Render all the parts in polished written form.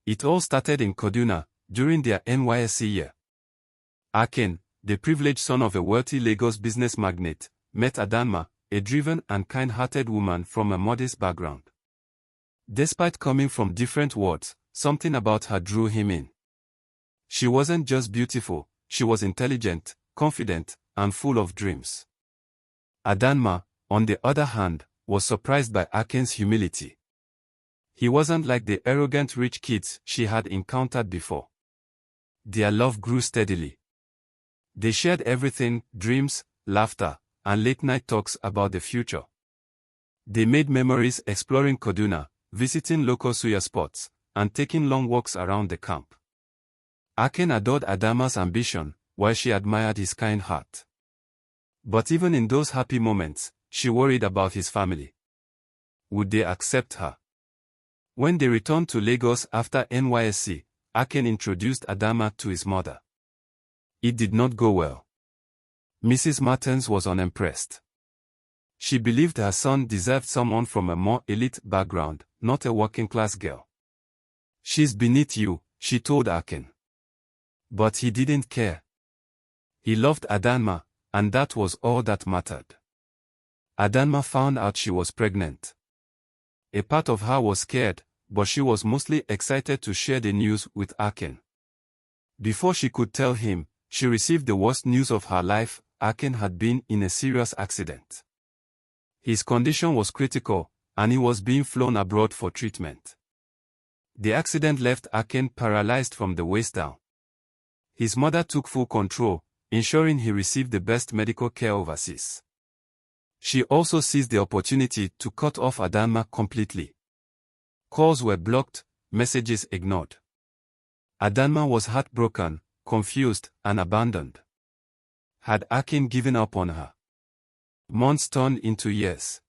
It all started in Kaduna, during their NYSC year. Akin, the privileged son of a wealthy Lagos business magnate, met Adanma, a driven and kind-hearted woman from a modest background. Despite coming from different worlds, something about her drew him in. She wasn't just beautiful, she was intelligent, confident, and full of dreams. Adanma, on the other hand, was surprised by Akin's humility. He wasn't like the arrogant rich kids she had encountered before. Their love grew steadily. They shared everything: dreams, laughter, and late-night talks about the future. They made memories exploring Kaduna, visiting local suya spots, and taking long walks around the camp. Akin adored Adanma's ambition, while she admired his kind heart. But even in those happy moments, she worried about his family. Would they accept her? When they returned to Lagos after NYSC, Akin introduced Adanma to his mother. It did not go well. Mrs. Martins was unimpressed. She believed her son deserved someone from a more elite background, not a working-class girl. "She's beneath you," she told Akin. But he didn't care. He loved Adanma, and that was all that mattered. Adanma found out she was pregnant. A part of her was scared, but she was mostly excited to share the news with Akin. Before she could tell him, she received the worst news of her life: Akin had been in a serious accident. His condition was critical, and he was being flown abroad for treatment. The accident left Akin paralyzed from the waist down. His mother took full control, ensuring he received the best medical care overseas. She also seized the opportunity to cut off Adanma completely. Calls were blocked, messages ignored. Adanma was heartbroken, confused, and abandoned. Had Akin given up on her? Months turned into years.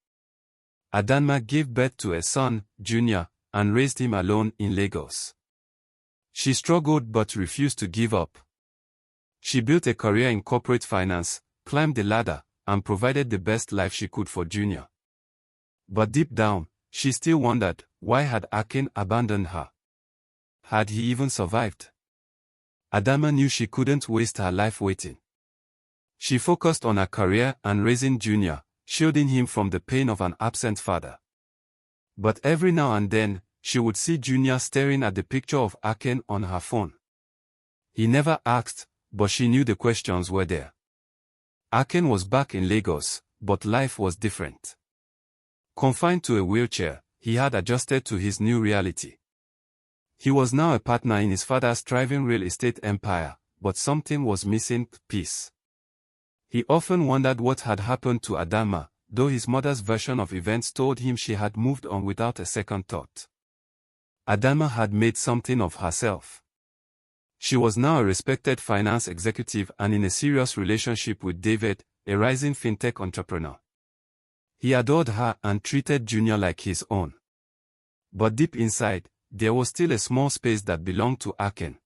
Adanma gave birth to a son, Junior, and raised him alone in Lagos. She struggled but refused to give up. She built a career in corporate finance, climbed the ladder, and provided the best life she could for Junior. But deep down, she still wondered, why had Akin abandoned her? Had he even survived? Adanma knew she couldn't waste her life waiting. She focused on her career and raising Junior, shielding him from the pain of an absent father. But every now and then, she would see Junior staring at the picture of Akin on her phone. He never asked, but she knew the questions were there. Akin was back in Lagos, but life was different. Confined to a wheelchair, he had adjusted to his new reality. He was now a partner in his father's thriving real estate empire, but something was missing: peace. He often wondered what had happened to Adanma, though his mother's version of events told him she had moved on without a second thought. Adanma had made something of herself. She was now a respected finance executive and in a serious relationship with David, a rising fintech entrepreneur. He adored her and treated Junior like his own. But deep inside, there was still a small space that belonged to Akin.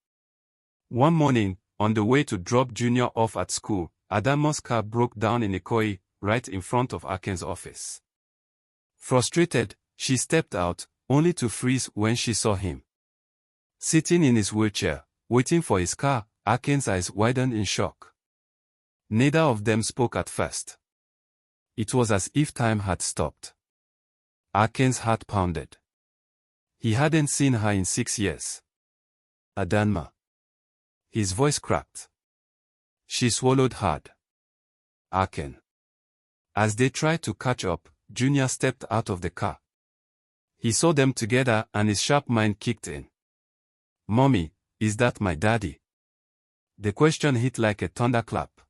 One morning, on the way to drop Junior off at school, Adanma's car broke down in Ikoyi, right in front of Akin's office. Frustrated, she stepped out, only to freeze when she saw him. Sitting in his wheelchair, waiting for his car, Akin's eyes widened in shock. Neither of them spoke at first. It was as if time had stopped. Akin's heart pounded. He hadn't seen her in 6 years. "Adanma." His voice cracked. She swallowed hard. "Akin." As they tried to catch up, Junior stepped out of the car. He saw them together and his sharp mind kicked in. "Mommy, is that my daddy?" The question hit like a thunderclap.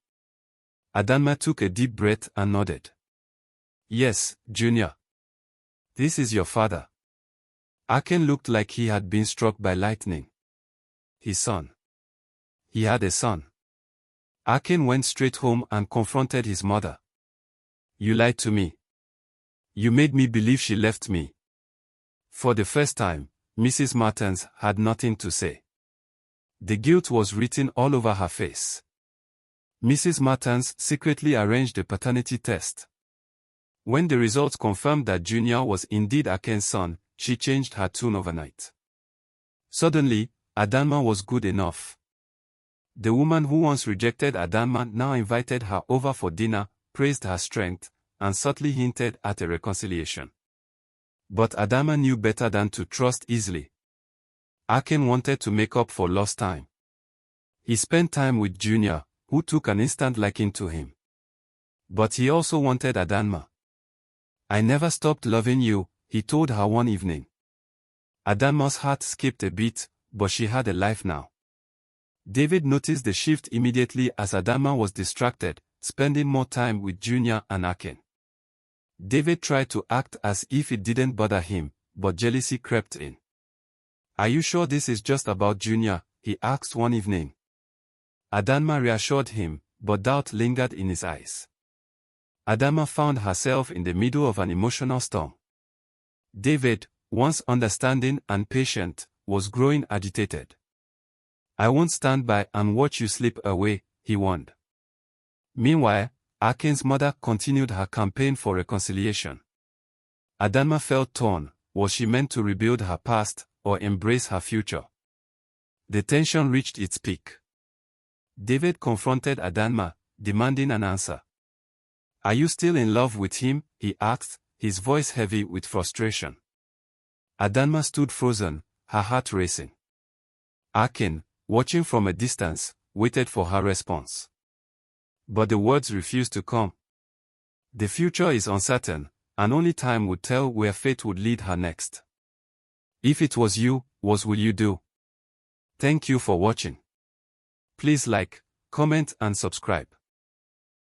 Adanma took a deep breath and nodded. "Yes, Junior. This is your father." Akin looked like he had been struck by lightning. His son. He had a son. Akin went straight home and confronted his mother. "You lied to me. You made me believe she left me." For the first time, Mrs. Martins had nothing to say. The guilt was written all over her face. Mrs. Martins secretly arranged a paternity test. When the results confirmed that Junior was indeed Akin's son, she changed her tune overnight. Suddenly, Adanma was good enough. The woman who once rejected Adanma now invited her over for dinner, praised her strength, and subtly hinted at a reconciliation. But Adanma knew better than to trust easily. Akin wanted to make up for lost time. He spent time with Junior, who took an instant liking to him. But he also wanted Adanma. "I never stopped loving you," he told her one evening. Adanma's heart skipped a beat, but she had a life now. David noticed the shift immediately as Adanma was distracted, spending more time with Junior and Akin. David tried to act as if it didn't bother him, but jealousy crept in. "Are you sure this is just about Junior?" he asked one evening. Adanma reassured him, but doubt lingered in his eyes. Adanma found herself in the middle of an emotional storm. David, once understanding and patient, was growing agitated. "I won't stand by and watch you slip away," he warned. Meanwhile, Akin's mother continued her campaign for reconciliation. Adanma felt torn. Was she meant to rebuild her past, or embrace her future? The tension reached its peak. David confronted Adanma, demanding an answer. "Are you still in love with him?" he asked, his voice heavy with frustration. Adanma stood frozen, her heart racing. Akin, watching from a distance, waited for her response. But the words refused to come. The future is uncertain, and only time would tell where fate would lead her next. If it was you, what would you do? Thank you for watching. Please like, comment and subscribe.